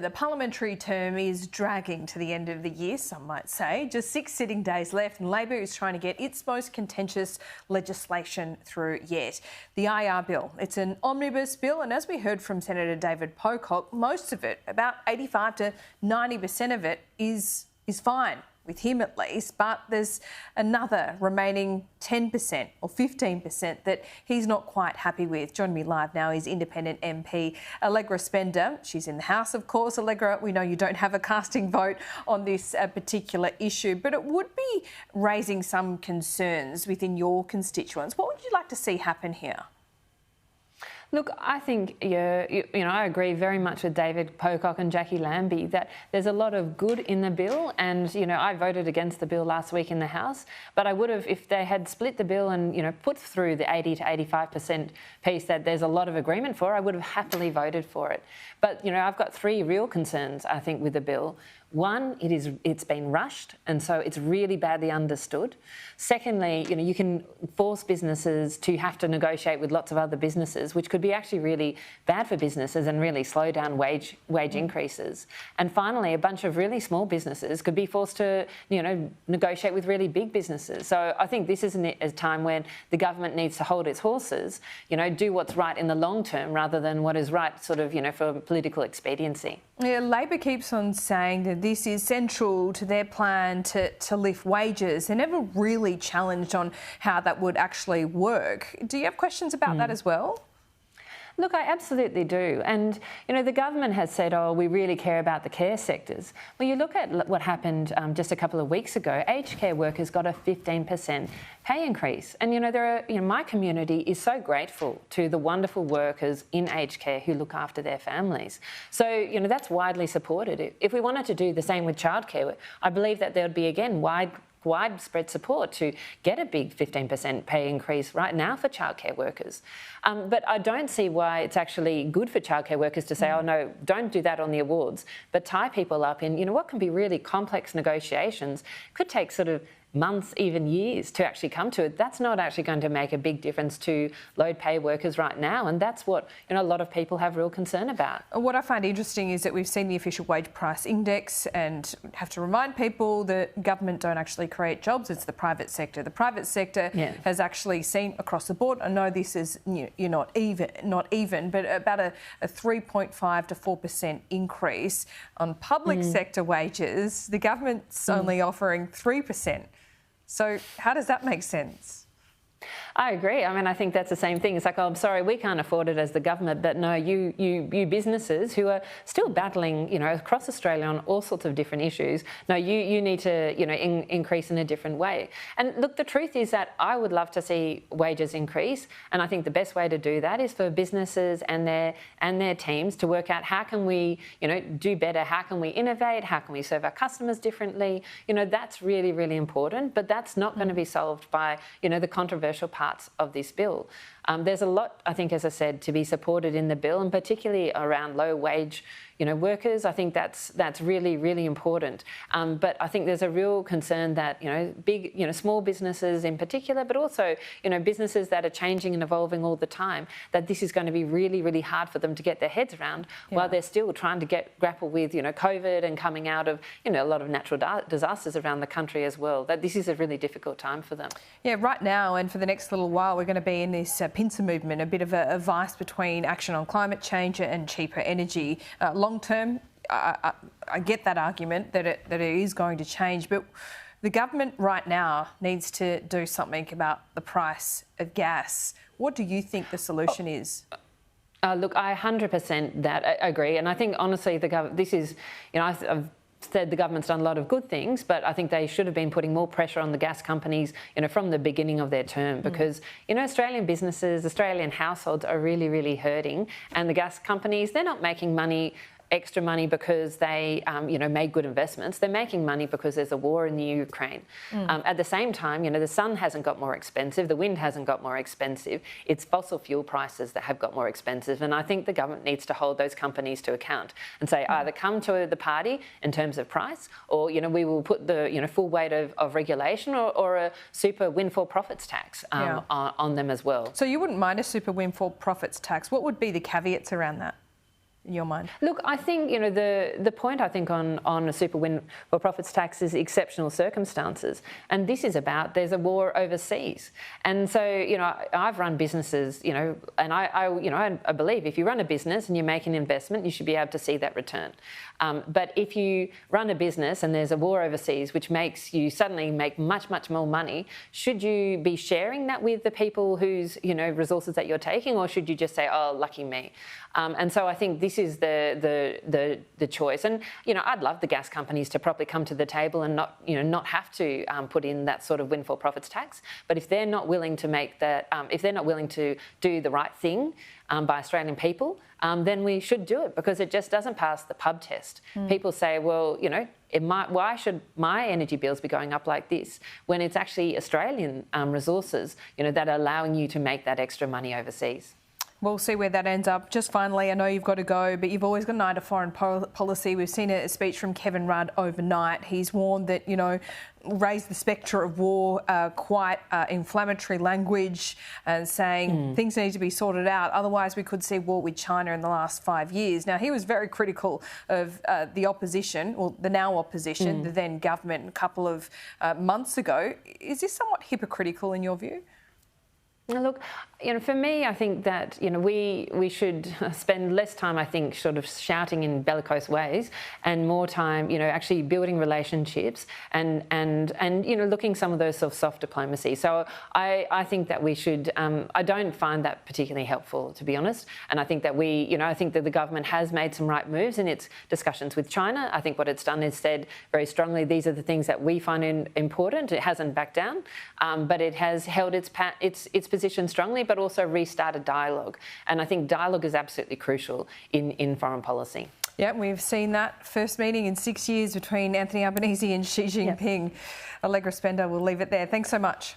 The parliamentary term is dragging to the end of the year, some might say. Just 6 sitting days left and Labor is trying to get its most contentious legislation through yet. The IR bill. It's an omnibus bill, and as we heard from Senator David Pocock, most of it, about 85 to 90% of it, is fine, with him at least, but there's another remaining 10% or 15% that he's not quite happy with. Joining me live now is independent MP Allegra Spender. She's in the House, of course. Allegra, we know you don't have a casting vote on this particular issue, but it would be raising some concerns within your constituents. What would you like to see happen here? Look, I think, I agree very much with David Pocock and Jackie Lambie that there's a lot of good in the bill, and, I voted against the bill last week in the House, but I would have, if they had split the bill and, put through the 80 to 85% piece that there's a lot of agreement for, I would have happily voted for it. But, I've got 3 real concerns, I think, with the bill. One, it's been rushed, and so it's really badly understood. Secondly, you can force businesses to have to negotiate with lots of other businesses, which could be actually really bad for businesses and really slow down wage increases. And finally, a bunch of really small businesses could be forced to, negotiate with really big businesses. So I think this is a time when the government needs to hold its horses, do what's right in the long term rather than what is right sort of, for political expediency. Yeah, Labor keeps on saying that this is central to their plan to lift wages. They're never really challenged on how that would actually work. Do you have questions about that as well? Look, I absolutely do. And, the government has said, we really care about the care sectors. Well, you look at what happened just a couple of weeks ago. Aged care workers got a 15% pay increase. And, my community is so grateful to the wonderful workers in aged care who look after their families. So, that's widely supported. If we wanted to do the same with childcare, I believe that there would be, again, widespread support to get a big 15% pay increase right now for childcare workers. But I don't see why it's actually good for childcare workers to say, oh no, don't do that on the awards, but tie people up in, what can be really complex negotiations. Could take sort of months, even years to actually come to it. That's not actually going to make a big difference to low pay workers right now, and that's what a lot of people have real concern about. What I find interesting is that we've seen the official wage price index, and have to remind people that government don't actually create jobs, it's the private sector. The private sector has actually seen across the board, I know this is not even, but about a 3.5 to 4% increase on public sector wages. The government's only offering 3%. So how does that make sense? I agree. I mean, I think that's the same thing. It's like, I'm sorry, we can't afford it as the government, but no, you businesses who are still battling, across Australia on all sorts of different issues, no, you need to, increase in a different way. And look, the truth is that I would love to see wages increase, and I think the best way to do that is for businesses and their teams to work out how can we, do better, how can we innovate, how can we serve our customers differently. That's really, really important, but that's not going to be solved by, the controversial parts of this bill. There's a lot, I think, as I said, to be supported in the bill, and particularly around low wage, workers. I think that's really, really important. But I think there's a real concern that, big, small businesses in particular, but also, businesses that are changing and evolving all the time, that this is going to be really, really hard for them to get their heads around while they're still trying to grapple with, COVID and coming out of, a lot of natural disasters around the country as well, that this is a really difficult time for them. Yeah, right now and for the next little while, we're going to be in this pincer movement, a bit of a vice between action on climate change and cheaper energy. Long term, I get that argument that it is going to change, but the government right now needs to do something about the price of gas. What do you think the solution is? Look, I 100% agree, and I think honestly, this is, I've said the government's done a lot of good things, but I think they should have been putting more pressure on the gas companies, from the beginning of their term, because, Australian businesses, Australian households are really, really hurting, and the gas companies, they're not making extra money because they, made good investments. They're making money because there's a war in the Ukraine. At the same time, the sun hasn't got more expensive, the wind hasn't got more expensive. It's fossil fuel prices that have got more expensive, and I think the government needs to hold those companies to account and say either come to the party in terms of price, or we will put the full weight of regulation or a super windfall profits tax on them as well. So you wouldn't mind a super windfall profits tax? What would be the caveats around that? in your mind? Look, I think, the point I think on a super windfall profits tax is exceptional circumstances. And this is about there's a war overseas. And so, I've run businesses, and I believe if you run a business and you make an investment, you should be able to see that return. But if you run a business and there's a war overseas, which makes you suddenly make much, much more money, should you be sharing that with the people whose, resources that you're taking, or should you just say, oh, lucky me? And so I think this is the choice. And, I'd love the gas companies to properly come to the table and not have to put in that sort of windfall profits tax. But if they're not willing to make that, if they're not willing to do the right thing by Australian people, then we should do it, because it just doesn't pass the pub test. People say, well, why should my energy bills be going up like this when it's actually Australian resources, that are allowing you to make that extra money overseas? We'll see where that ends up. Just finally, I know you've got to go, but you've always got an eye to foreign policy. We've seen a speech from Kevin Rudd overnight. He's warned that, raised the spectre of war, quite inflammatory language, and saying things need to be sorted out. Otherwise, we could see war with China in the last 5 years. Now, he was very critical of the opposition, or the now opposition, the then government, a couple of months ago. Is this somewhat hypocritical in your view? Look, for me, I think that, we should spend less time, I think, sort of shouting in bellicose ways, and more time, actually building relationships and looking some of those sort of soft diplomacy. So I think that we should, I don't find that particularly helpful, to be honest. And I think that I think that the government has made some right moves in its discussions with China. I think what it's done is said very strongly, these are the things that we find important. It hasn't backed down, but it has held its position strongly, but also restarted dialogue. And I think dialogue is absolutely crucial in foreign policy. Yeah, we've seen that first meeting in 6 years between Anthony Albanese and Xi Jinping. Yep. Allegra Spender, we'll leave it there. Thanks so much.